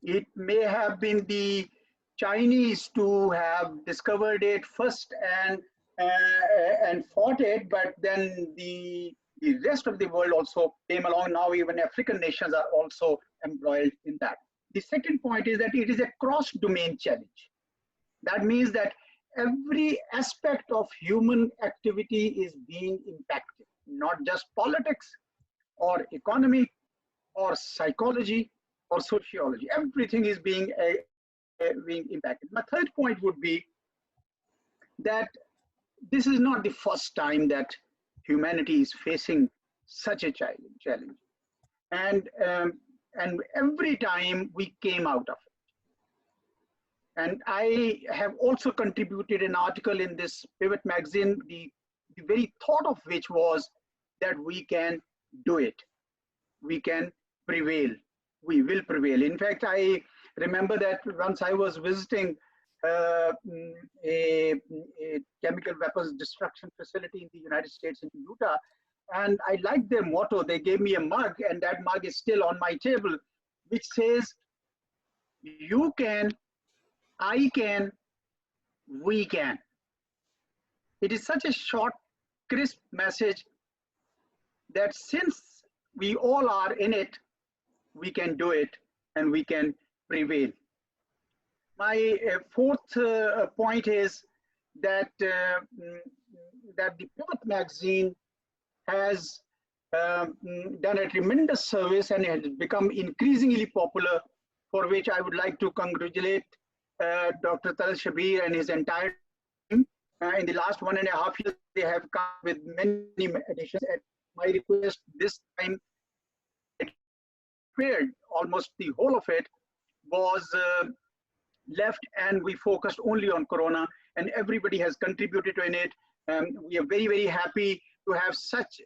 It may have been the Chinese to have discovered it first and fought it, but then the rest of the world also came along. Now even African nations are also embroiled in that. The second point is that it is a cross-domain challenge. That means that every aspect of human activity is being impacted, not just politics or economy or psychology or sociology. Everything is being impacted. My third point would be that this is not the first time that humanity is facing such a challenge. And every time we came out of it. And I have also contributed an article in this Pivot magazine, the very thought of which was that we can do it. We can prevail. We will prevail. In fact, I remember that once I was visiting a chemical weapons destruction facility in the United States in Utah, and I liked their motto. They gave me a mug, and that mug is still on my table, which says, "You can, I can, we can." It is such a short, crisp message that since we all are in it, we can do it and we can prevail. My fourth point is that that the Pivot magazine has done a tremendous service and has become increasingly popular, for which I would like to congratulate Dr. Tal Shabir and his entire team. In the last 1.5 years, they have come with many additions. At my request, this time, almost the whole of it was left, and we focused only on Corona, and everybody has contributed to it. We are very, very happy to have such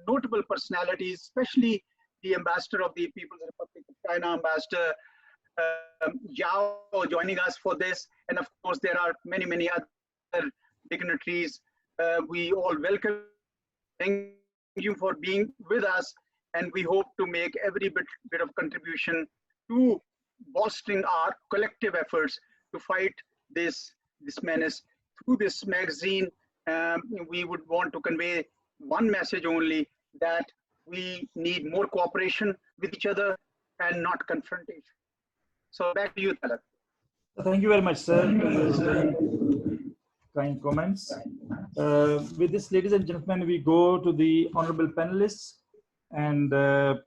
notable personalities, especially the ambassador of the People's Republic of China, Ambassador Zhao, joining us for this. And of course, there are many, many other dignitaries. We all welcome. Thank you for being with us. And we hope to make every bit of contribution to bolstering our collective efforts to fight this menace. Through this magazine, we would want to convey one message only, that we need more cooperation with each other and not confrontation. So back to you, Talat. Thank you very much, sir, for your very kind comments. With this, ladies and gentlemen, we go to the honorable panelists. And after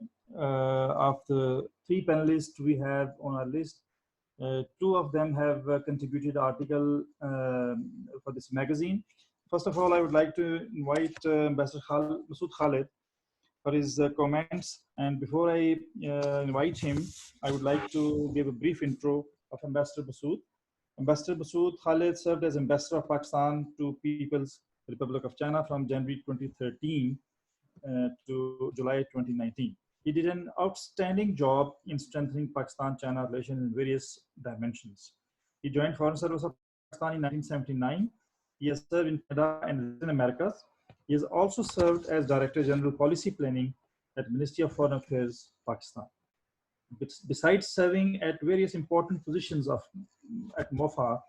3 panelists we have on our list, 2 of them have contributed article for this magazine. First of all, I would like to invite Ambassador Masood Khalid for his comments. And before I invite him, I would like to give a brief intro of Ambassador Masood. Ambassador Masood Khalid served as Ambassador of Pakistan to People's Republic of China from January 2013 to July 2019. He did an outstanding job in strengthening Pakistan-China relations in various dimensions. He joined Foreign Service of Pakistan in 1979. He has served in Canada and Latin Americas. He has also served as Director General Policy Planning at Ministry of Foreign Affairs, Pakistan. Besides serving at various important positions at MOFA,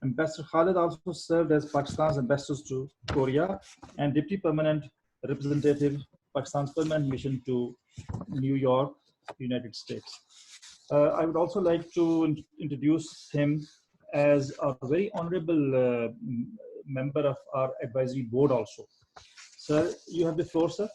Ambassador Khalid also served as Pakistan's ambassador to Korea and Deputy Permanent Representative, Pakistan's permanent mission to New York, United States. I would also like to introduce him as a very honorable member of our advisory board also. Sir, you have the floor, sir.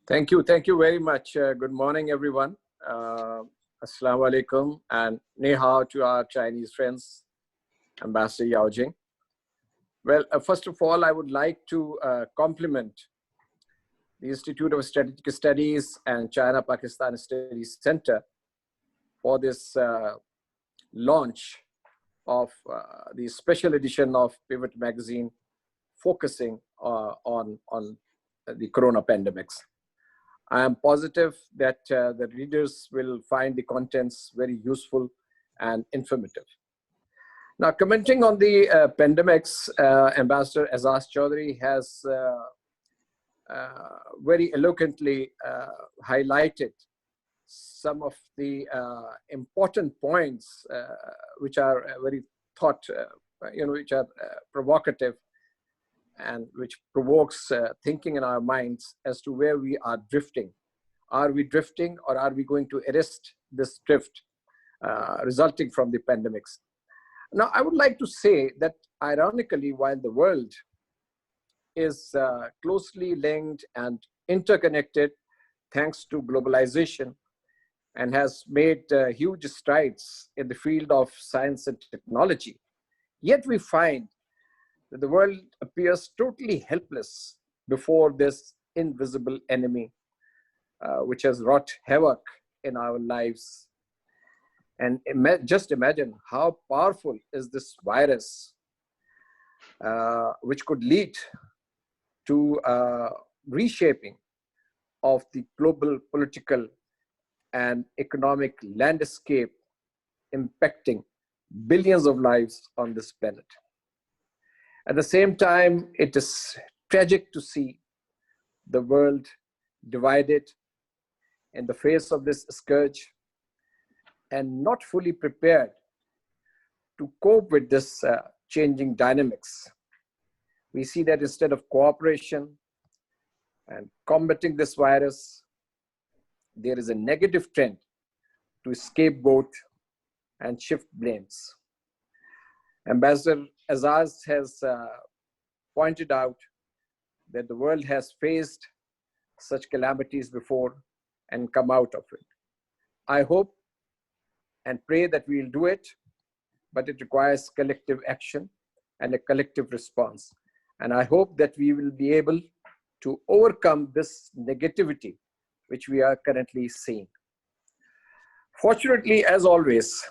Thank you very much. Good morning, everyone. Assalamu alaikum and ni hao to our Chinese friends, Ambassador Yao Jing. Well, first of all, I would like to compliment the Institute of Strategic Studies and China-Pakistan Studies Center for this launch of the special edition of Pivot magazine focusing on the corona pandemics. I am positive that the readers will find the contents very useful and informative. Now, commenting on the pandemics, Ambassador Azaz Chaudhary has very eloquently highlighted some of the important points which are very which are provocative and which provokes thinking in our minds as to where we are drifting. Are we drifting, or are we going to arrest this drift resulting from the pandemics? Now, I would like to say that ironically, while the world is closely linked and interconnected thanks to globalization and has made huge strides in the field of science and technology, yet we find that the world appears totally helpless before this invisible enemy, which has wrought havoc in our lives. And just imagine how powerful is this virus, which could lead to reshaping of the global political and economic landscape, impacting billions of lives on this planet. At the same time, it is tragic to see the world divided in the face of this scourge and not fully prepared to cope with this changing dynamics. We see that instead of cooperation and combating this virus, there is a negative trend to scapegoat and shift blames. Ambassador Azaz has pointed out that the world has faced such calamities before and come out of it. I hope and pray that we'll do it, but it requires collective action and a collective response. And I hope that we will be able to overcome this negativity which we are currently seeing. Fortunately, as always,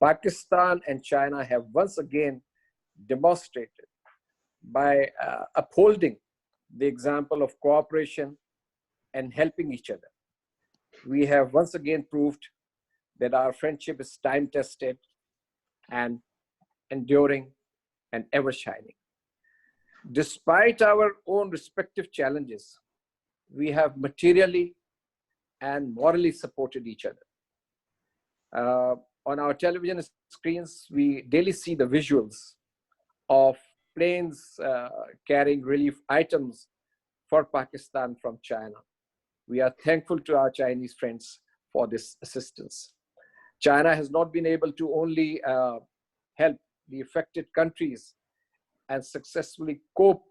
Pakistan and China have once again demonstrated by upholding the example of cooperation and helping each other. We have once again proved that our friendship is time-tested and enduring and ever-shining. Despite our own respective challenges, we have materially and morally supported each other. On our television screens, we daily see the visuals of planes carrying relief items for Pakistan from China. We are thankful to our Chinese friends for this assistance. China has not been able to only help the affected countries and successfully cope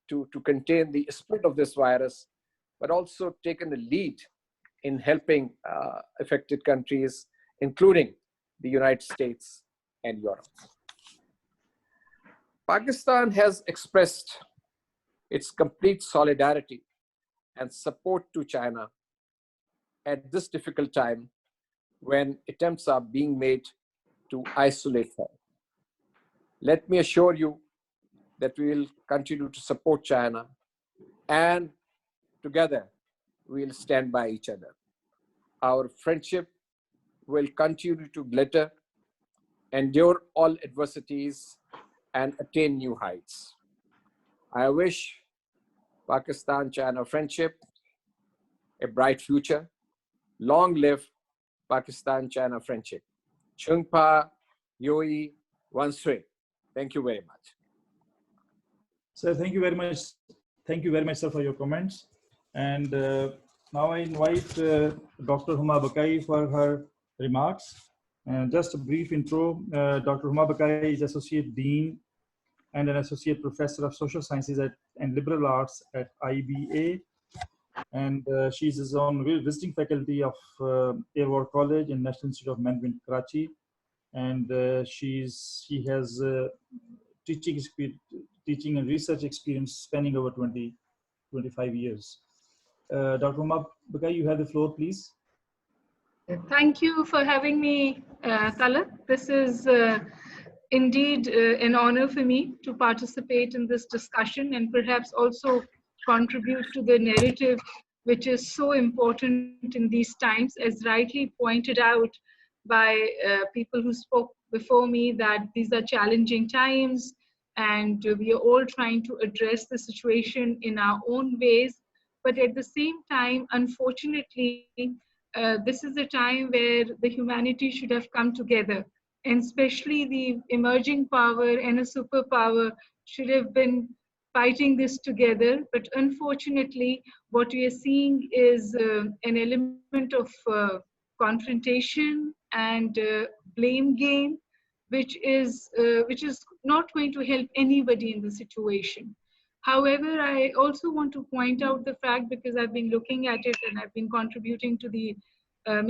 to contain the spread of this virus, but also taken the lead in helping affected countries, including the United States and Europe. Pakistan has expressed its complete solidarity and support to China at this difficult time when attempts are being made to isolate her. Let me assure you that we will continue to support China, and together we will stand by each other. Our friendship will continue to glitter, endure all adversities, and attain new heights. I wish Pakistan-China friendship a bright future. Long live Pakistan-China friendship. Chungpa, Yoi, Wansui. Thank you very much. Sir, thank you very much. Thank you very much, sir, for your comments. And now I invite Dr. Huma Bakai for her remarks. Just a brief intro. Dr. Huma Bakai is Associate Dean and an Associate Professor of Social Sciences and Liberal Arts at IBA. And she is on visiting faculty of Awar College and National Institute of Management, Karachi. And she has teaching and research experience spanning over 25 years. Dr. Huma Bakai, you have the floor, please. Thank you for having me, Talat. This is indeed an honor for me to participate in this discussion and perhaps also contribute to the narrative, which is so important in these times, as rightly pointed out by people who spoke before me, that these are challenging times and we are all trying to address the situation in our own ways. But at the same time, unfortunately, this is a time where the humanity should have come together, and especially the emerging power and a superpower should have been fighting this together. But unfortunately, what we are seeing is an element of confrontation and blame game, which is not going to help anybody in the situation. However, I also want to point out the fact, because I've been looking at it and I've been contributing to the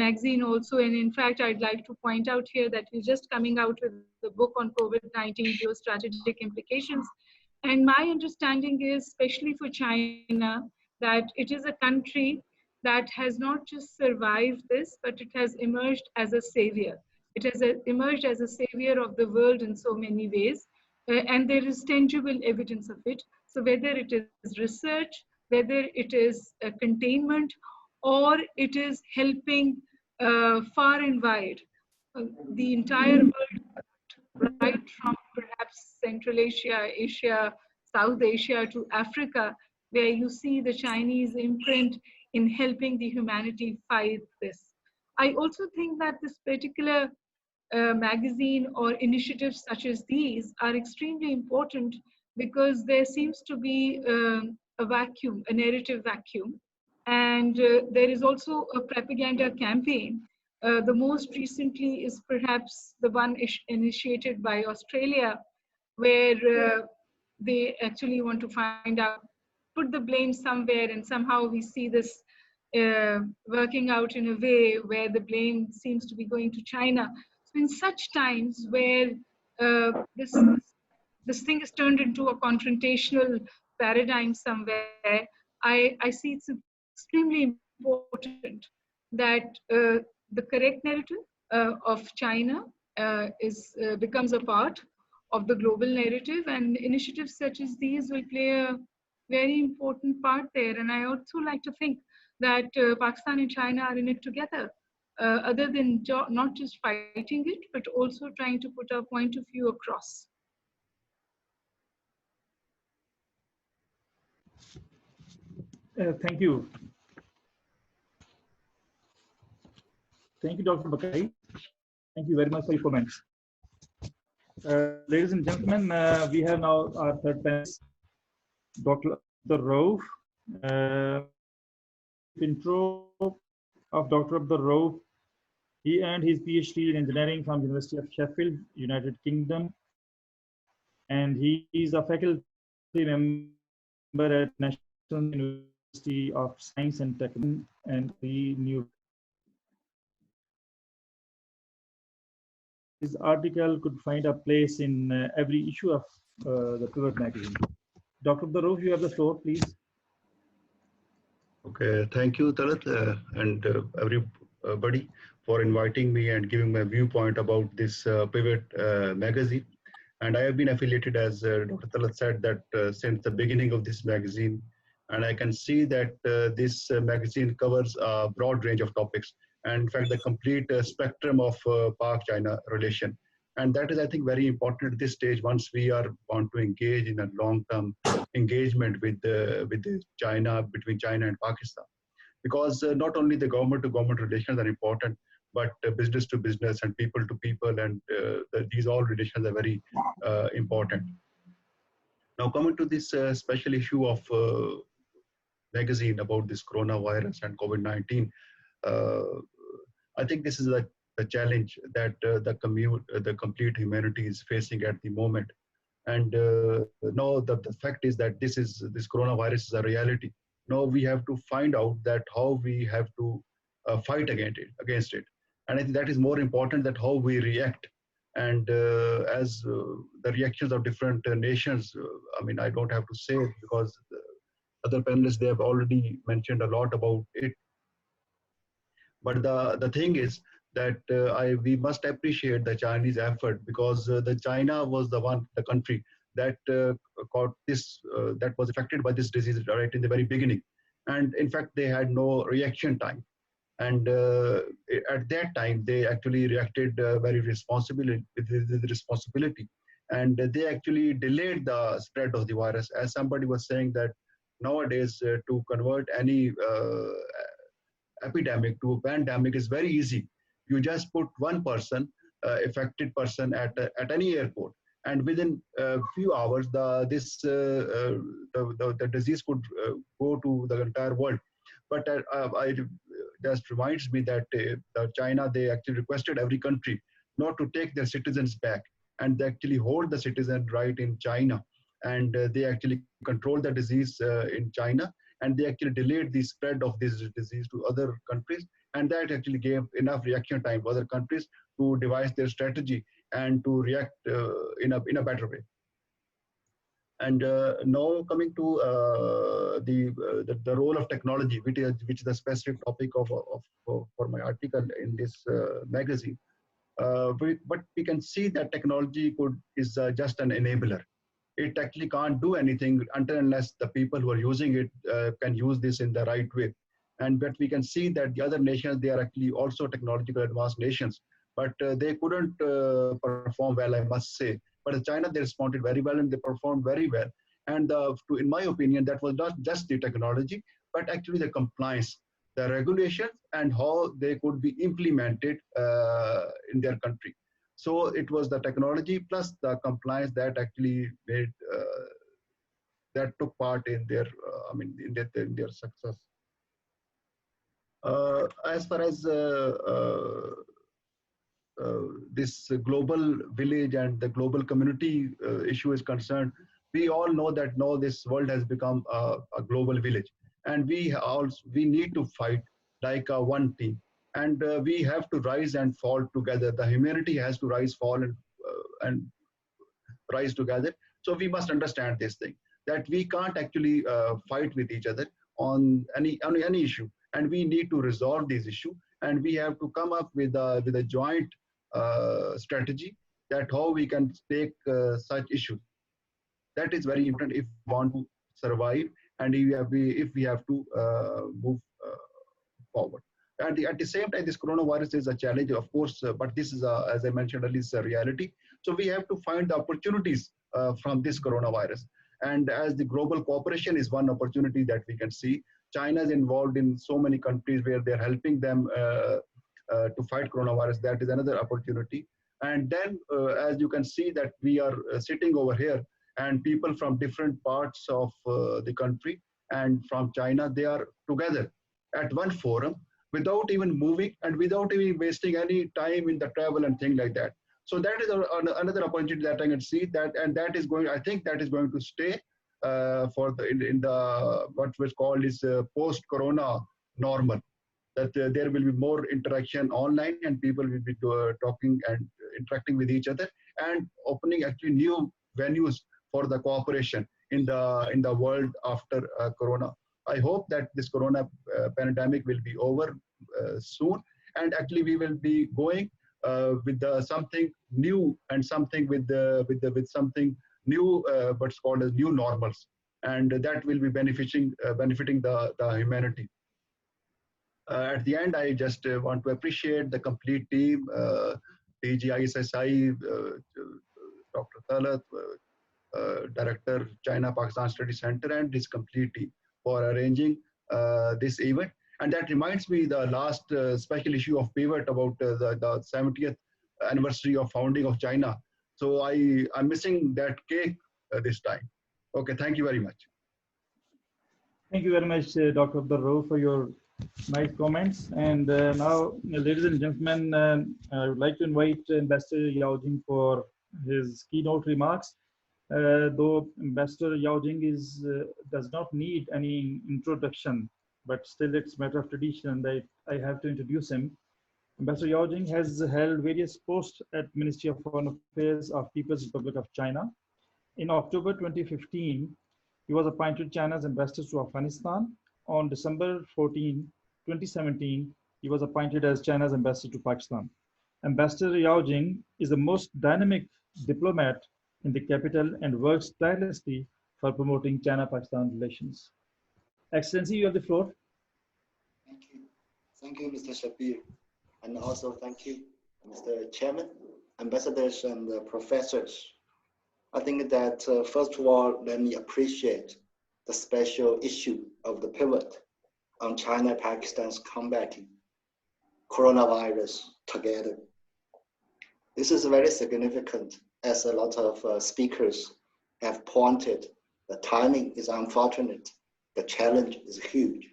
magazine also. And in fact, I'd like to point out here that we're just coming out with the book on COVID-19 geostrategic implications. And my understanding is, especially for China, that it is a country that has not just survived this, but it has emerged as a savior. It has emerged as a savior of the world in so many ways. And there is tangible evidence of it. So whether it is research, whether it is containment, or it is helping far and wide the entire world, right from perhaps Central Asia, Asia, South Asia to Africa, where you see the Chinese imprint in helping the humanity fight this. I also think that this particular magazine or initiatives such as these are extremely important, because there seems to be a vacuum, a narrative vacuum. And there is also a propaganda campaign. The most recently is perhaps the one initiated by Australia, where they actually want to find out, put the blame somewhere, and somehow we see this working out in a way where the blame seems to be going to China. So in such times where this thing is turned into a confrontational paradigm somewhere, I see it's extremely important that the correct narrative of China becomes a part of the global narrative, and initiatives such as these will play a very important part there. And I also like to think that Pakistan and China are in it together, other than not just fighting it, but also trying to put our point of view across. Thank you. Thank you, Dr. Bakai. Thank you very much for your comments. Ladies and gentlemen, we have now our third panelist, Dr. Rauf. Intro of Dr. Abdul Rauf. He earned his PhD in engineering from University of Sheffield, United Kingdom, and he is a faculty member at National University of Science and Technology and the New. His article could find a place in every issue of the Pivot magazine. Dr. Abdul Rauf, you have the floor, please. Okay, thank you, Talat, and everybody for inviting me and giving my viewpoint about this Pivot magazine. And I have been affiliated, as Dr. Talat said, that since the beginning of this magazine. And I can see that this magazine covers a broad range of topics, and in fact, the complete spectrum of Pak-China relation. And that is, I think, very important at this stage once we want to engage in a long-term engagement with China, between China and Pakistan. Because not only the government-to-government relations are important, but business-to-business and people-to-people, and these all relations are very important. Now, coming to this special issue of magazine about this coronavirus and COVID-19, I think this is the challenge that the complete humanity is facing at the moment. And now the fact is that this coronavirus is a reality. Now we have to find out that how we have to fight against it. And I think that is more important than how we react. And as the reactions of different nations, I mean, I don't have to say it because the other panelists, they have already mentioned a lot about it. But the thing is that we must appreciate the Chinese effort, because the China was the country that caught this, that was affected by this disease right in the very beginning. And in fact, they had no reaction time. And at that time, they actually reacted very responsibly, with responsibility. And they actually delayed the spread of the virus. As somebody was saying that nowadays to convert any epidemic to a pandemic is very easy. You just put one person, affected person at any airport, and within a few hours, the disease could go to the entire world. But I just reminds me that China, they actually requested every country not to take their citizens back, and they actually hold the citizen right in China, and they actually control the disease in China, and they actually delayed the spread of this disease to other countries, and that actually gave enough reaction time for other countries to devise their strategy and to react in a better way. And now coming to the role of technology, which is the specific topic for my article in this magazine. But we can see that technology is just an enabler. It actually can't do anything until unless the people who are using it can use this in the right way. But we can see that the other nations, they are actually also technological advanced nations, but they couldn't perform well, I must say. But China, they responded very well and they performed very well. And in my opinion, that was not just the technology, but actually the compliance, the regulations, and how they could be implemented in their country. So it was the technology plus the compliance that actually made that took part in their, in their success. As far as this global village and the global community issue is concerned, we all know that now this world has become a global village, and we need to fight like one team, and we have to rise and fall together. The humanity has to rise, fall, and rise together. So we must understand this thing, that we can't actually fight with each other on any issue, and we need to resolve this issue, and we have to come up with a joint strategy that how we can take such issues. That is very important if we want to survive and if we have to move forward. And at the same time, this coronavirus is a challenge, of course, but this is, as I mentioned earlier, is a reality. So we have to find the opportunities from this coronavirus. And as the global cooperation is one opportunity that we can see, China is involved in so many countries where they're helping them to fight coronavirus. That is another opportunity. And then, as you can see, that we are sitting over here, and people from different parts of the country and from China, they are together at one forum without even moving and without even wasting any time in the travel and things like that. So that is another opportunity that I can see, that, and that is going, I think that is going to stay for in the what was called is post-corona normal, that there will be more interaction online and people will be talking and interacting with each other and opening actually new venues for the cooperation in the world after corona. I hope that this corona pandemic will be over soon, and actually we will be going with something new and something with something new, what's called as new normals, and that will be benefiting the humanity. At the end, I just want to appreciate the complete team, DG ISSI, Dr. Talat, Director, China Pakistan Study Center, and his complete team for arranging this event. And that reminds me the last special issue of Pivot about the 70th anniversary of founding of China. So I'm missing that cake this time. Okay, thank you very much. Thank you very much, Dr. Abdul, for your nice comments. And now, ladies and gentlemen, I would like to invite Ambassador Yao Jing for his keynote remarks. Though Ambassador Yao Jing does not need any introduction, but still it's a matter of tradition that I have to introduce him. Ambassador Yao Jing has held various posts at Ministry of Foreign Affairs of People's Republic of China. In October 2015, he was appointed China's ambassador to Afghanistan. On December 14, 2017, he was appointed as China's ambassador to Pakistan. Ambassador Yao Jing is the most dynamic diplomat in the capital and works tirelessly for promoting China-Pakistan relations. Excellency, you have the floor. Thank you. Thank you, Mr. Shabir. And also thank you, Mr. Chairman, ambassadors, and professors. I think that, first of all, let me appreciate the special issue of the pivot on China-Pakistan's combating coronavirus together. This is very significant, as a lot of speakers have pointed. The timing is unfortunate. The challenge is huge.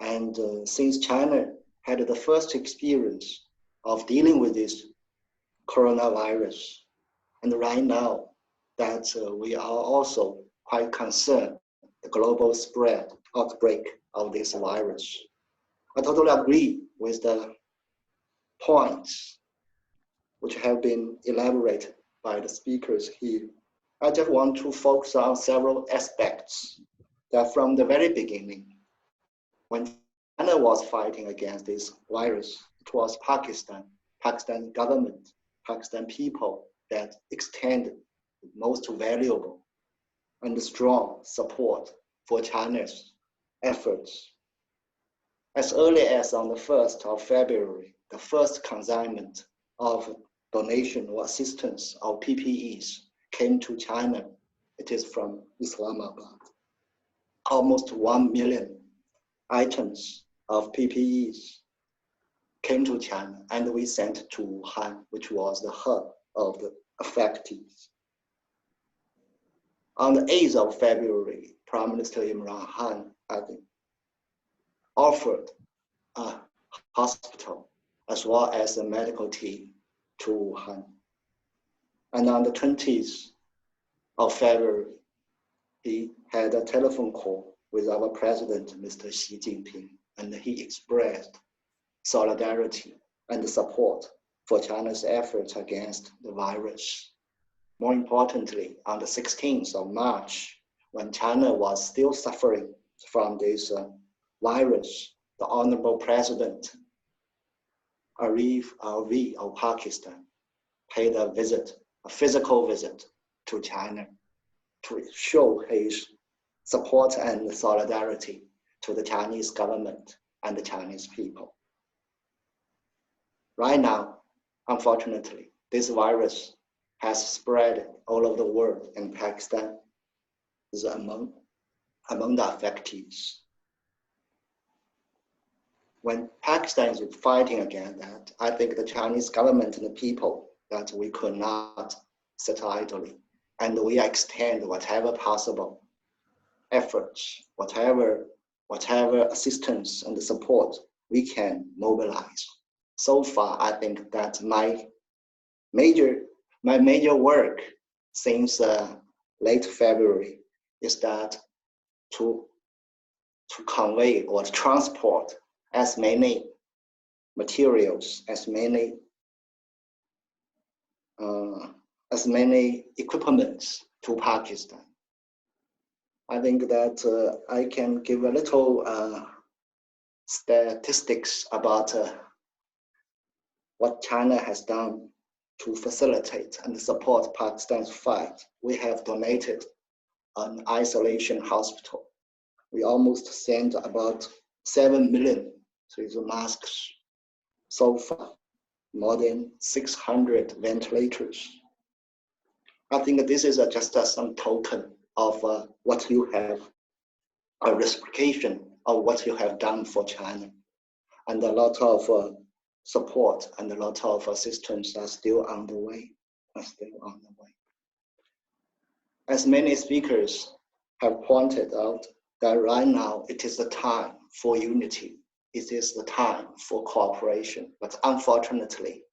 And since China had the first experience of dealing with this coronavirus, and right now that we are also quite concerned the global outbreak of this virus. I totally agree with the points which have been elaborated by the speakers here. I just want to focus on several aspects that from the very beginning, when China was fighting against this virus, it was Pakistan government, Pakistan people that extended the most valuable and strong support for China's efforts. As early as on the 1st of February, the first consignment of donation or assistance of PPEs came to China. It is from Islamabad. Almost 1 million items of PPEs came to China, and we sent to Wuhan, which was the hub of the affectees. On the 8th of February, Prime Minister Imran Khan, I think, offered a hospital as well as a medical team to Wuhan. And on the 20th of February, he had a telephone call with our president, Mr. Xi Jinping, and he expressed solidarity and support for China's efforts against the virus. More importantly, on the 16th of March, when China was still suffering from this virus, the Honorable President Arif Alvi of Pakistan paid a physical visit to China to show his support and solidarity to the Chinese government and the Chinese people. Right now, unfortunately, this virus has spread all over the world, and Pakistan is among the affectees. When Pakistan is fighting against that, I think the Chinese government and the people that we could not sit idly, and we extend whatever possible efforts, whatever assistance and support we can mobilize. So far, I think that my major work since late February is that to convey or transport as many materials, as many equipments to Pakistan. I think that I can give a little statistics about what China has done to facilitate and support Pakistan's fight. We have donated an isolation hospital. We almost sent about 7 million masks so far, more than 600 ventilators. I think this is just some token of what you have, a reciprocation of what you have done for China. And a lot of support and a lot of assistance are still on the way, As many speakers have pointed out, that right now it is the time for unity. It is the time for cooperation. But unfortunately,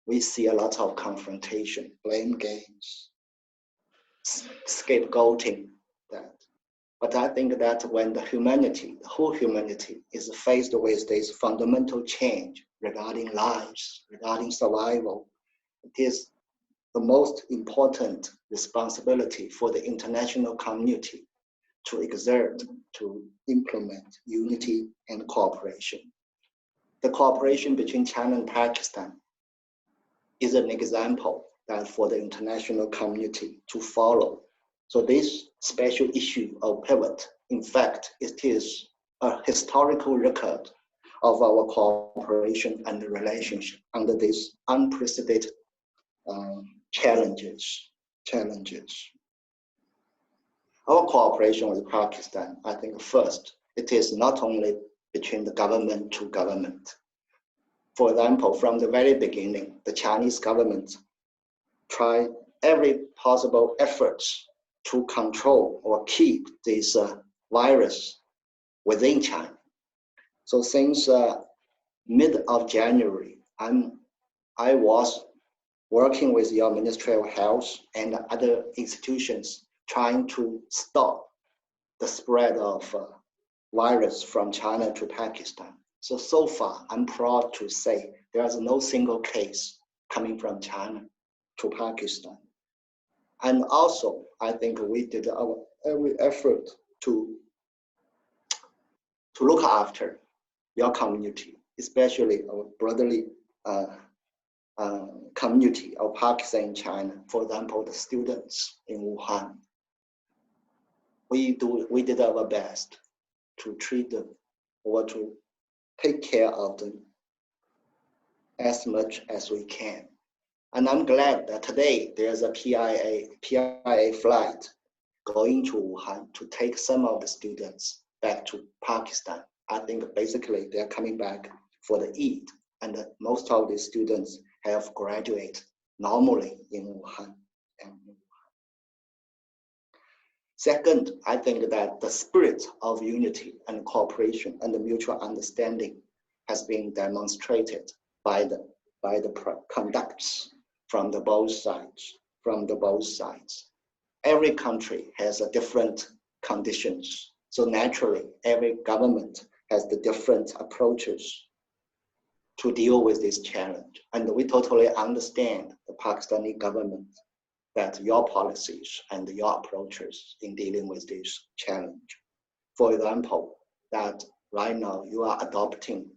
we see a lot of confrontation, blame games, scapegoating that. But I think that when the whole humanity is faced with this fundamental change regarding lives, regarding survival, it is the most important responsibility for the international community to exert, to implement unity and cooperation. The cooperation between China and Pakistan is an example that for the international community to follow. So this special issue of pivot, in fact, it is a historical record of our cooperation and relationship under these unprecedented challenges. our cooperation with Pakistan, I think first, it is not only between the government to government. For example, from the very beginning, the Chinese government tried every possible efforts to control or keep this virus within China. So since mid of January, I was working with your Ministry of Health and other institutions trying to stop the spread of virus from China to Pakistan. So far, I'm proud to say there is no single case coming from China to Pakistan. And also, I think we did our every effort to look after your community, especially our brotherly community of Pakistan in China. For example, the students in Wuhan. We did our best to treat them or to take care of them as much as we can. And I'm glad that today there's a PIA flight going to Wuhan to take some of the students back to Pakistan. I think basically they're coming back for the Eid, and most of the students have graduated normally in Wuhan. Second, I think that the spirit of unity and cooperation and the mutual understanding has been demonstrated by the conducts from the both sides. Every country has a different conditions. So naturally, every government has the different approaches to deal with this challenge. And we totally understand the Pakistani government that your policies and your approaches in dealing with this challenge. For example, that right now you are adopting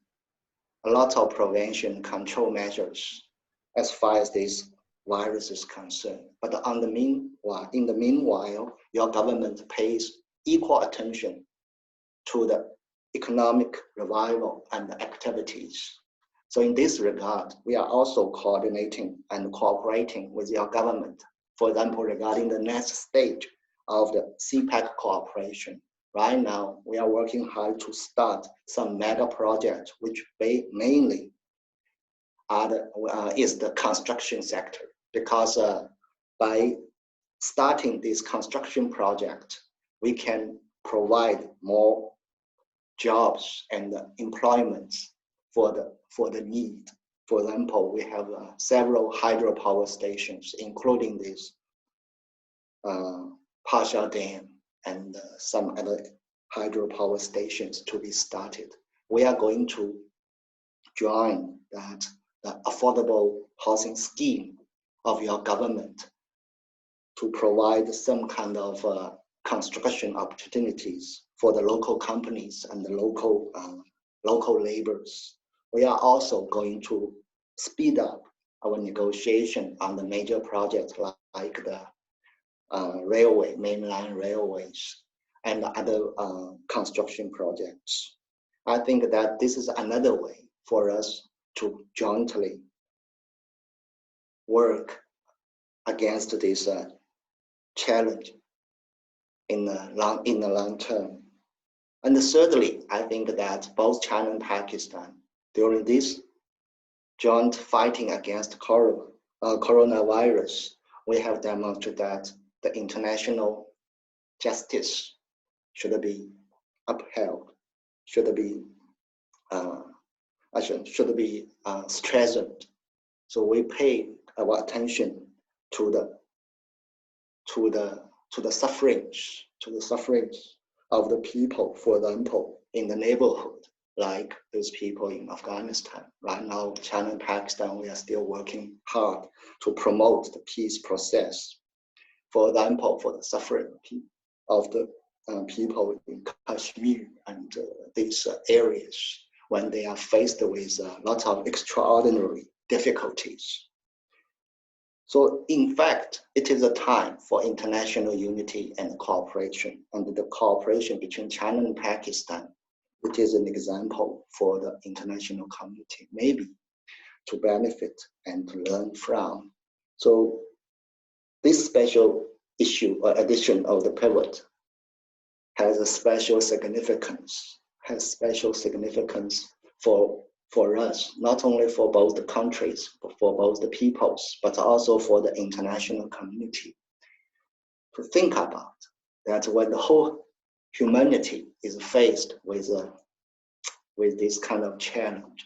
a lot of prevention control measures as far as this virus is concerned. But in the meanwhile, your government pays equal attention to the economic revival and the activities. So in this regard, we are also coordinating and cooperating with your government. For example, regarding the next stage of the CPEC cooperation. Right now, we are working hard to start some mega projects, which mainly is the construction sector. Because by starting this construction project, we can provide more jobs and employment for the need. For example, we have several hydropower stations, including this Pasha Dam and some other hydropower stations to be started. We are going to join that the affordable housing scheme of your government to provide some kind of construction opportunities for the local companies and the local laborers. We are also going to speed up our negotiation on the major projects like the railway, mainline railways, and other construction projects. I think that this is another way for us to jointly work against this challenge in the long term. And thirdly, I think that both China and Pakistan, during this joint fighting against coronavirus, we have demonstrated that the international justice should be upheld, should be strengthened. So we pay our attention to the sufferings of the people, for example, in the neighborhood, like those people in Afghanistan. Right now, China and Pakistan, we are still working hard to promote the peace process. For example, for the suffering of the people in Kashmir and these areas when they are faced with a lot of extraordinary difficulties. So in fact, it is a time for international unity and cooperation, and the cooperation between China and Pakistan, which is an example for the international community, maybe to benefit and to learn from. So this special issue or edition of the Pivot has a special significance, for us, not only for both the countries, but for both the peoples, but also for the international community. To think about that when the whole humanity is faced with this kind of challenge,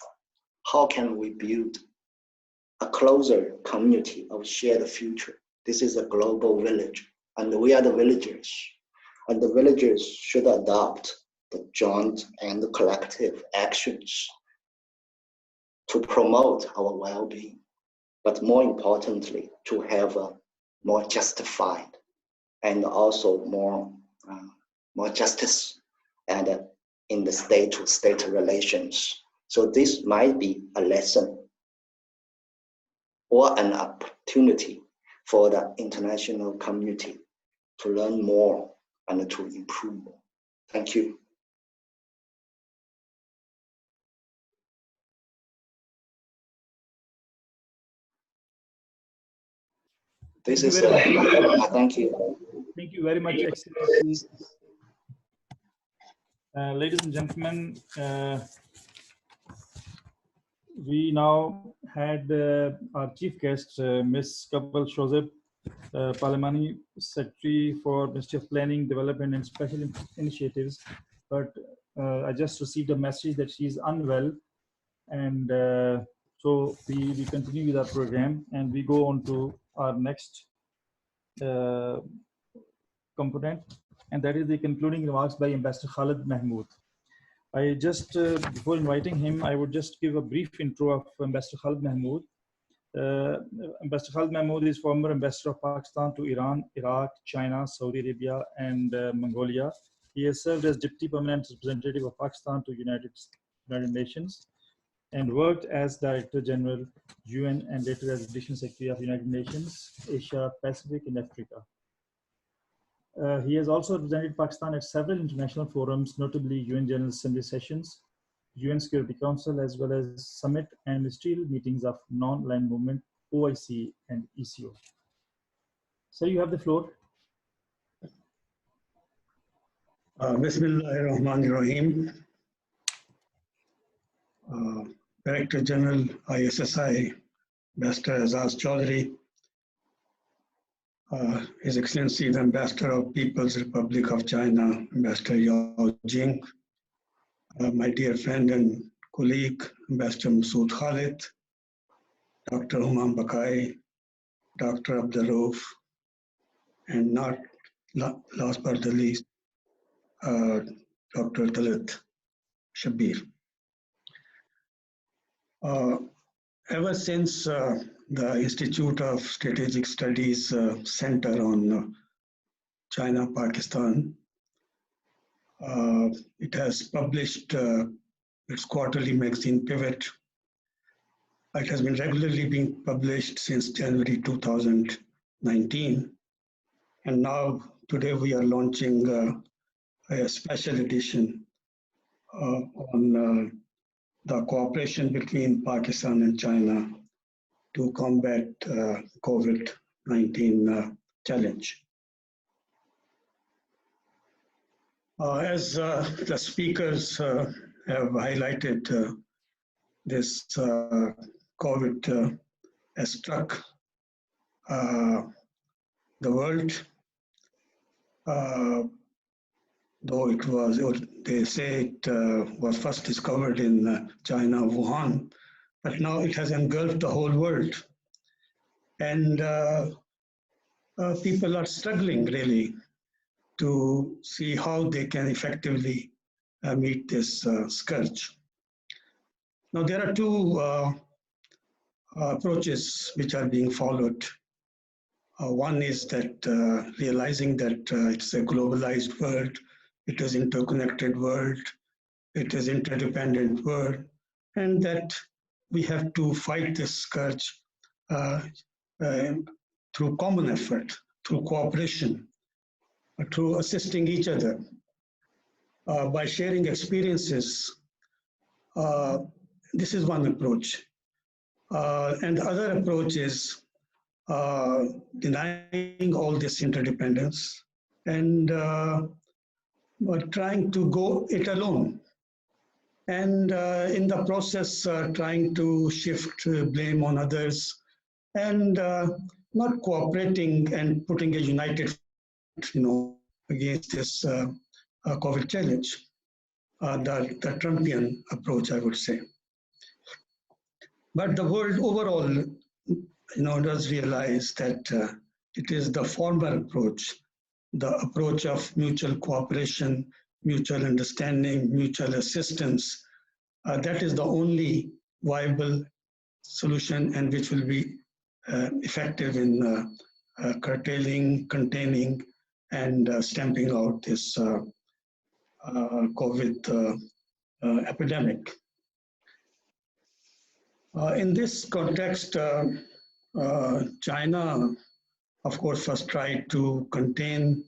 how can we build a closer community of shared future? This is a global village, and we are the villagers, and the villagers should adopt the joint and the collective actions to promote our well-being, but more importantly, to have a more justified and also more justice and in the state-to-state relations. So this might be a lesson or an opportunity for the international community to learn more and to improve more. Thank you. This is thank you. Thank you very much, Excellency. Ladies and gentlemen, we now had our chief guest, Ms. Kapil Shozeb, Parliamentary Secretary for Ministry of Planning, Development and Special Initiatives. But I just received a message that she is unwell, and so we continue with our program and we go on to our next component, and that is the concluding remarks by Ambassador Khalid Mahmood. I just, before inviting him, I would just give a brief intro of Ambassador Khalid Mahmood. Ambassador Khalid Mahmood is former Ambassador of Pakistan to Iran, Iraq, China, Saudi Arabia, and Mongolia. He has served as Deputy Permanent Representative of Pakistan to United Nations and worked as Director General, UN, and later as Additional Secretary of United Nations, Asia, Pacific, and Africa. He has also represented Pakistan at several international forums, notably UN General Assembly sessions, UN Security Council, as well as summit and ministerial meetings of Non-Aligned Movement, OIC, and ECO. So you have the floor. Bismillahirrahmanirrahim. Director General ISSI, Ambassador Azaz Chaudhry, His Excellency the Ambassador of People's Republic of China, Ambassador Yao Jing, my dear friend and colleague, Ambassador Masood Khalid, Dr. Humam Bakai, Dr. Abdul Rauf, and not last but the least, Dr. Talit Shabir. Ever since the Institute of Strategic Studies Center on China-Pakistan, it has published its quarterly magazine Pivot. It has been regularly being published since January 2019. And now today we are launching a special edition on the cooperation between Pakistan and China to combat COVID-19 challenge. As the speakers have highlighted, this COVID has struck the world, though it was, they say it was first discovered in China, Wuhan, but now it has engulfed the whole world. And people are struggling really to see how they can effectively meet this scourge. Now there are two approaches which are being followed. One is that realizing that it's a globalized world, it is interconnected world, it is interdependent world, and that we have to fight this scourge through common effort, through cooperation, through assisting each other, by sharing experiences. This is one approach. And the other approach is denying all this interdependence and were trying to go it alone. And in the process, trying to shift blame on others and not cooperating and putting a united front, against this COVID challenge, the Trumpian approach, I would say. But the world overall, does realize that it is the former approach, the approach of mutual cooperation, mutual understanding, mutual assistance. That is the only viable solution and which will be effective in curtailing, containing, and stamping out this COVID epidemic. In this context, China, of course, first tried to contain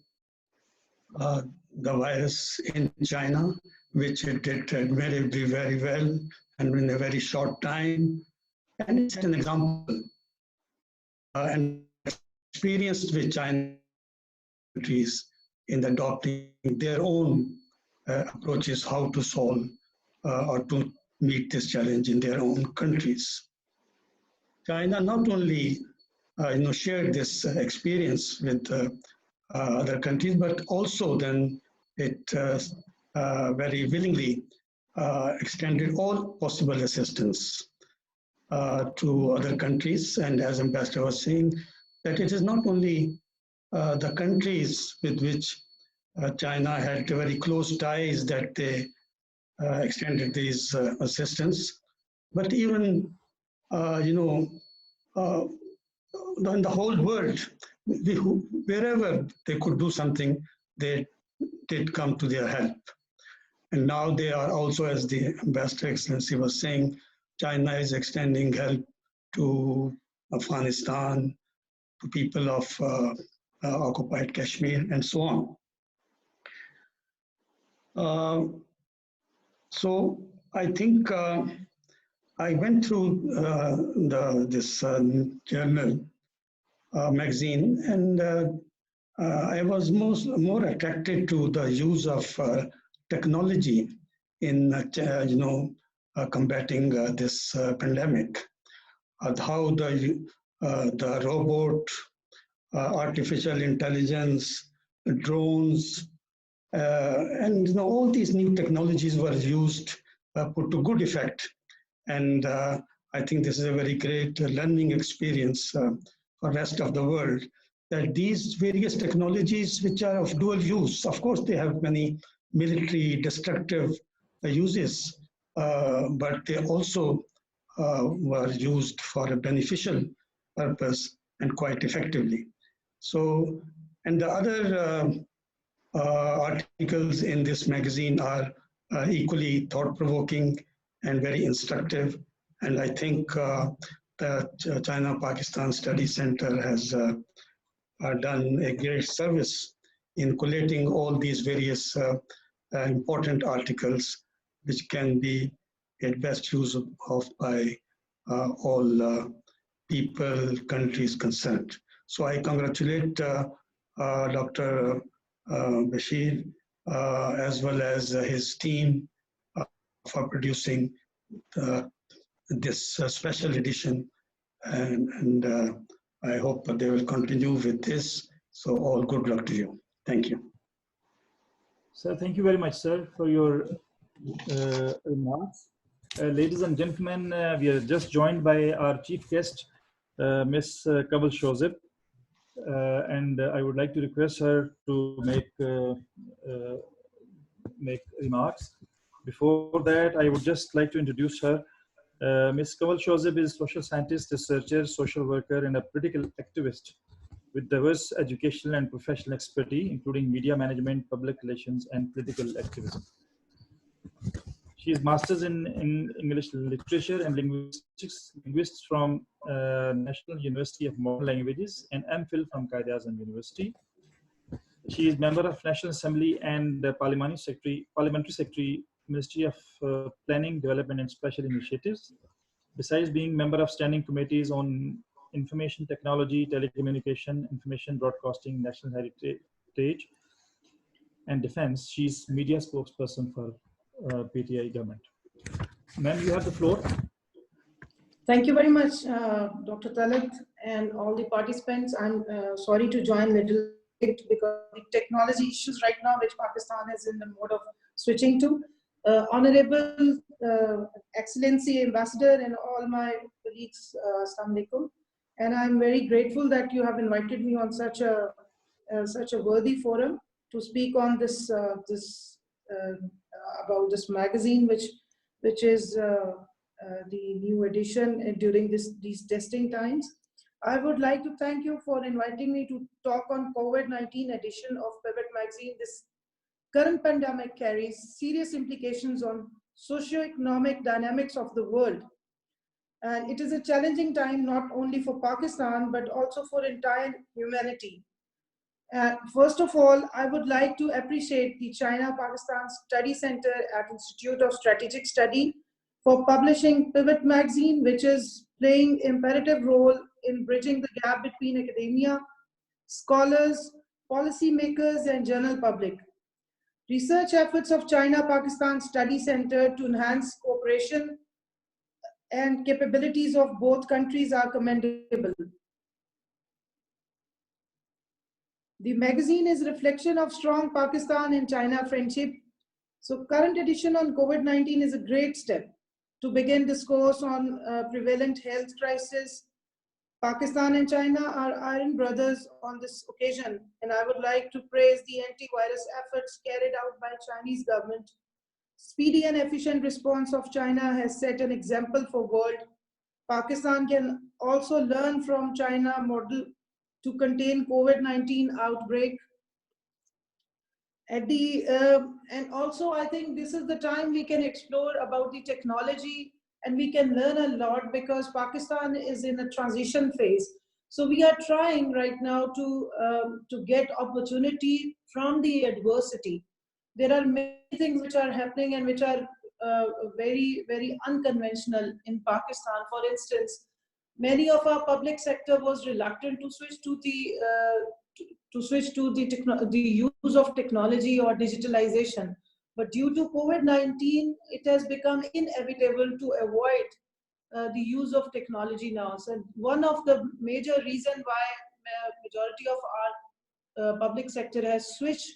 the virus in China, which it did admirably very well and in a very short time. And it's an example and experienced with China countries in adopting their own approaches how to solve or to meet this challenge in their own countries. China not only shared this experience with other countries, but also then it very willingly extended all possible assistance to other countries. And as Ambassador was saying, that it is not only the countries with which China had very close ties that they extended these assistance, but even, in the whole world, wherever they could do something, they did come to their help. And now they are also, as the Ambassador Excellency was saying, China is extending help to Afghanistan, to people of occupied Kashmir, and so on. So I think I went through this journal magazine, and I was more attracted to the use of technology in combating this pandemic. How the robot, artificial intelligence, drones, and all these new technologies were used, put to good effect. And I think this is a very great learning experience for the rest of the world, that these various technologies which are of dual use, of course they have many military destructive uses, but they also were used for a beneficial purpose and quite effectively. So, and the other articles in this magazine are equally thought-provoking and very instructive. And I think the China-Pakistan Study Center has done a great service in collating all these various important articles, which can be made best use of by all people, countries concerned. So I congratulate Dr. Bashir as well as his team for producing this special edition, and I hope that they will continue with this. So all good luck to you. Thank you. Sir, thank you very much, sir, for your remarks. Ladies and gentlemen, we are just joined by our chief guest, Ms. Kamal Shozib, and I would like to request her to make remarks. Before that, I would just like to introduce her. Ms. Kamal Shozib is a social scientist, researcher, social worker, and a political activist with diverse educational and professional expertise, including media management, public relations, and political activism. She is Masters in English Literature and Linguists from National University of Modern Languages and MPhil from Quaid-e-Azam University. She is member of National Assembly and Parliamentary Secretary, Ministry of Planning, Development and Special Initiatives. Besides being member of standing committees on information technology, telecommunication, information broadcasting, national heritage, and Defense. She's media spokesperson for PTI government. Ma'am, you have the floor. Thank you very much, Dr. Talat and all the participants. I'm sorry to join a little late because of the technology issues right now, which Pakistan is in the mode of switching to. Honorable Excellency Ambassador and all my colleagues, Assalamu alaikum. And I'm very grateful that you have invited me on such a worthy forum to speak on this about this magazine, which is the new edition during these testing times. I would like to thank you for inviting me to talk on COVID-19 edition of Pivot magazine. This current pandemic carries serious implications on socio-economic dynamics of the world. And it is a challenging time not only for Pakistan, but also for entire humanity. First of all, I would like to appreciate the China-Pakistan Study Center at Institute of Strategic Study for publishing Pivot magazine, which is playing imperative role in bridging the gap between academia, scholars, policymakers, and general public. Research efforts of China-Pakistan Study Center to enhance cooperation and capabilities of both countries are commendable. The magazine is a reflection of strong Pakistan and China friendship. So current edition on COVID-19 is a great step to begin discourse on prevalent health crisis. Pakistan and China are iron brothers on this occasion, and I would like to praise the antivirus efforts carried out by Chinese government. Speedy and efficient response of China has set an example for world. Pakistan can also learn from China model to contain COVID-19 outbreak. And also I think this is the time we can explore about the technology, and we can learn a lot because Pakistan is in a transition phase. So we are trying right now to get opportunity from the adversity. There are many things which are happening and which are very, very unconventional in Pakistan. For instance, many of our public sector was reluctant to switch to the use of technology or digitalization. But due to COVID-19, it has become inevitable to avoid the use of technology now. So one of the major reasons why majority of our public sector has switched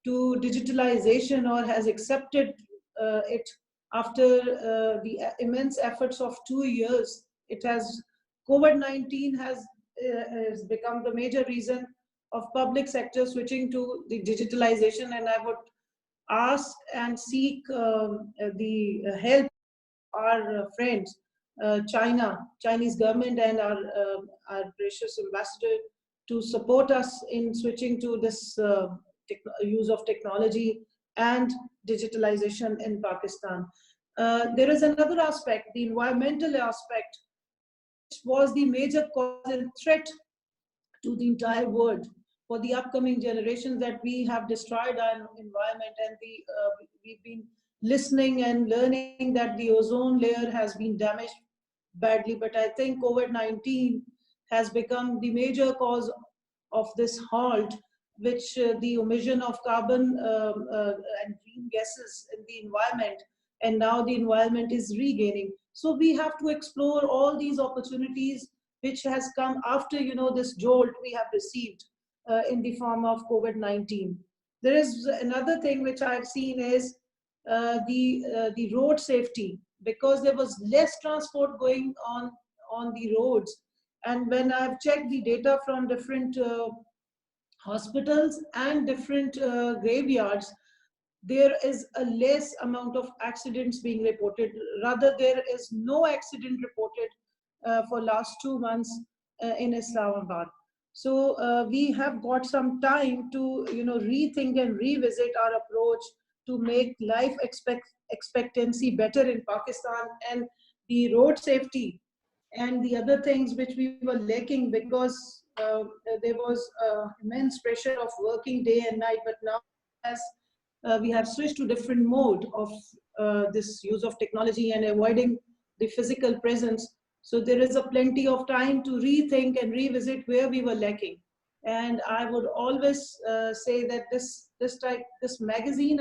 to digitalization or has accepted it after the immense efforts of 2 years. COVID-19 has become the major reason of public sector switching to the digitalization, and I would ask and seek the help of our friends, Chinese government and our precious ambassador to support us in switching to this use of technology and digitalization in Pakistan. There is another aspect, the environmental aspect, which was the major cause and threat to the entire world for the upcoming generations, that we have destroyed our environment, and we've been listening and learning that the ozone layer has been damaged badly. But I think COVID-19 has become the major cause of this halt, which the emission of carbon and green gases in the environment, and now the environment is regaining. So we have to explore all these opportunities which has come after this jolt we have received in the form of COVID-19. There is another thing which I've seen is the road safety, because there was less transport going on the roads. And when I've checked the data from different hospitals and different graveyards, there is a less amount of accidents being reported. Rather, there is no accident reported for last 2 months in Islamabad. So we have got some time to rethink and revisit our approach to make life expectancy better in Pakistan, and the road safety and the other things which we were lacking, because there was immense pressure of working day and night. But now, as we have switched to different mode of this use of technology and avoiding the physical presence, so there is a plenty of time to rethink and revisit where we were lacking. And I would always say that this this magazine,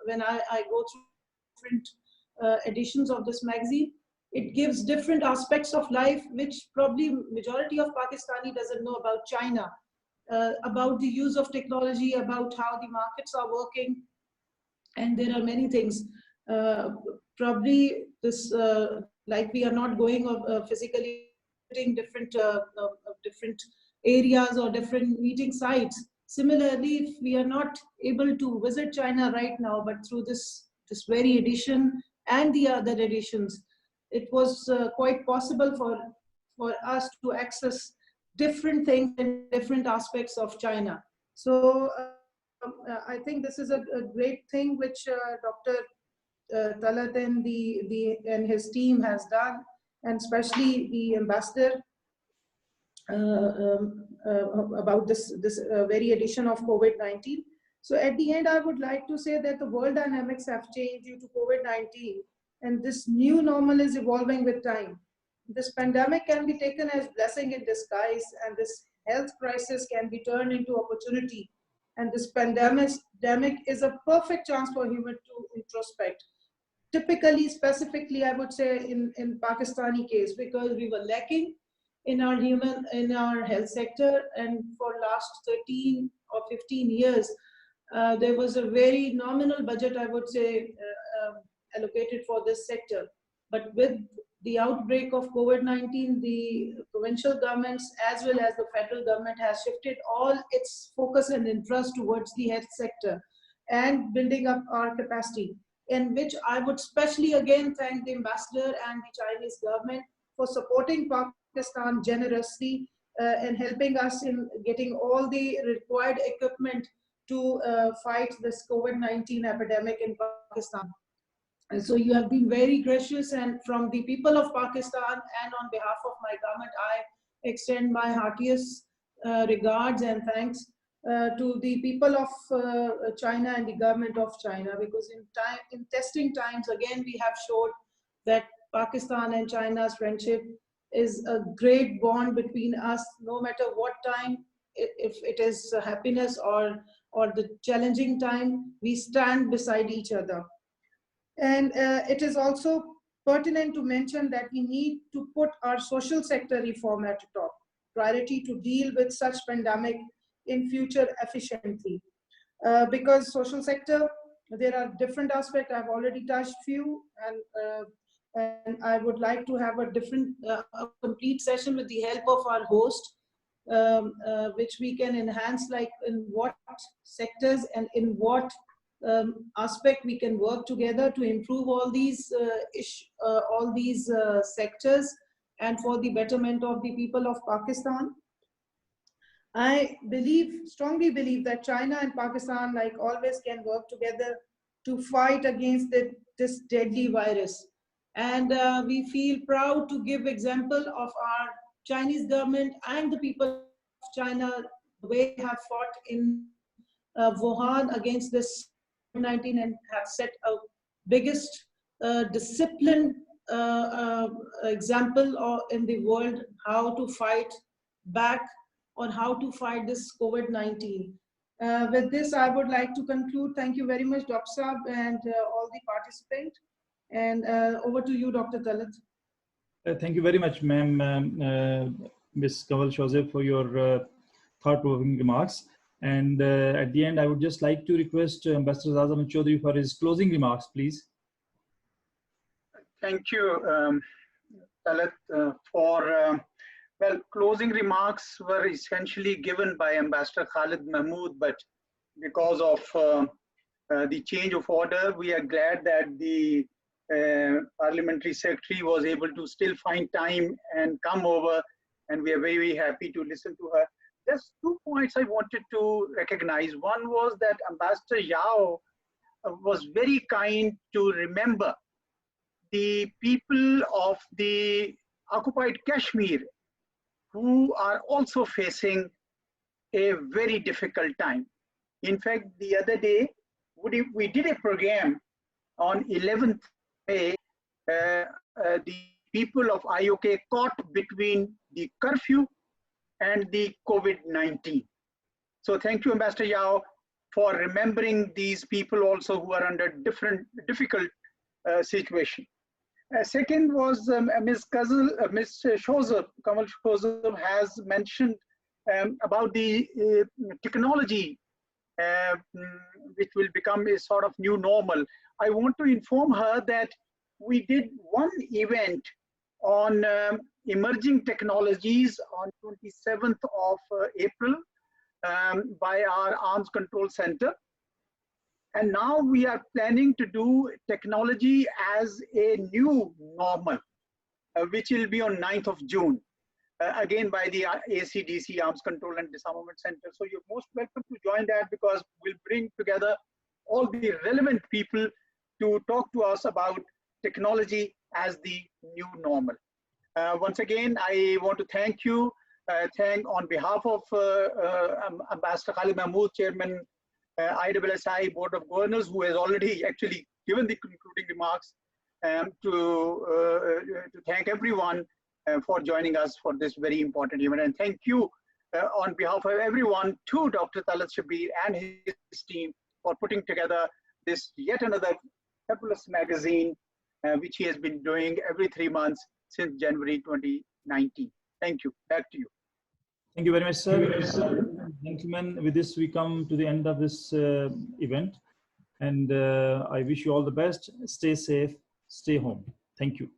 when I go through different editions of this magazine, it gives different aspects of life which probably majority of Pakistani doesn't know about China, about the use of technology, about how the markets are working, and there are many things. Probably this, like we are not going physically visiting different areas or different meeting sites. Similarly, if we are not able to visit China right now, but through this very edition and the other editions, it was quite possible for us to access different things and different aspects of China. So I think this is a great thing which Dr. Talat and his team has done, and especially the ambassador about this very edition of COVID-19. So at the end, I would like to say that the world dynamics have changed due to COVID-19, and this new normal is evolving with time. This pandemic can be taken as blessing in disguise, and this health crisis can be turned into opportunity. And this pandemic is a perfect chance for human to introspect. Typically, specifically, I would say in Pakistani case, because we were lacking in our health sector, and for last 13 or 15 years, there was a very nominal budget, I would say, allocated for this sector. But with the outbreak of COVID-19, the provincial governments as well as the federal government has shifted all its focus and interest towards the health sector and building up our capacity, in which I would especially again thank the ambassador and the Chinese government for supporting Pakistan generously and helping us in getting all the required equipment to fight this COVID-19 epidemic in Pakistan. And so you have been very gracious, and from the people of Pakistan and on behalf of my government, I extend my heartiest regards and thanks to the people of China and the government of China, because in testing times, again, we have showed that Pakistan and China's friendship is a great bond between us, no matter what time, if it is happiness or the challenging time, we stand beside each other. And it is also pertinent to mention that we need to put our social sector reform at the top priority to deal with such pandemic in future efficiently. Because social sector, there are different aspects. I've already touched few, and I would like to have a complete session with the help of our host, which we can enhance, like in what sectors and in what aspect we can work together to improve all these sectors and for the betterment of the people of Pakistan. I strongly believe that China and Pakistan, like always, can work together to fight against this deadly virus. And we feel proud to give example of our Chinese government and the people of China, the way they have fought in Wuhan against this COVID-19 and have set a biggest discipline example in the world, how to fight back on how to fight this COVID-19. With this, I would like to conclude. Thank you very much, Dr. Saab, and all the participants. And over to you, Dr. Talat. Thank you very much, ma'am, Ms. Kaval Shozeh, for your thought-provoking remarks. And at the end, I would just like to request Ambassador Azam Chaudhary for his closing remarks, please. Thank you, Talat, for well, closing remarks were essentially given by Ambassador Khalid Mahmood, but because of the change of order, we are glad that the Parliamentary Secretary was able to still find time and come over, and we are very, very happy to listen to her. There's 2 points I wanted to recognize. One was that Ambassador Yao was very kind to remember the people of the occupied Kashmir, who are also facing a very difficult time. In fact, the other day, we did a program on 11th May, the people of IOK caught between the curfew and the COVID-19. So thank you, Ambassador Yao. for remembering these people also who are under difficult situation. Second was Ms. Shozab, Kamal Shozab has mentioned about the technology which will become a sort of new normal. I want to inform her that we did one event on emerging technologies on 27th of April by our Arms Control Center. And now we are planning to do technology as a new normal, which will be on 9th of June, again by the ACDC, Arms Control and Disarmament Center. So you're most welcome to join that, because we'll bring together all the relevant people to talk to us about technology as the new normal. Once again, I want to thank you, thank on behalf of Ambassador Khalid Mahmood, Chairman ISSI Board of Governors, who has already actually given the concluding remarks, to thank everyone for joining us for this very important event. And thank you on behalf of everyone to Dr. Talat Shabir and his team for putting together this yet another fabulous magazine, which he has been doing every 3 months since January 2019. Thank you. Back to you. Thank you very much, sir. Gentlemen, with this, we come to the end of this event. And I wish you all the best. Stay safe, stay home. Thank you.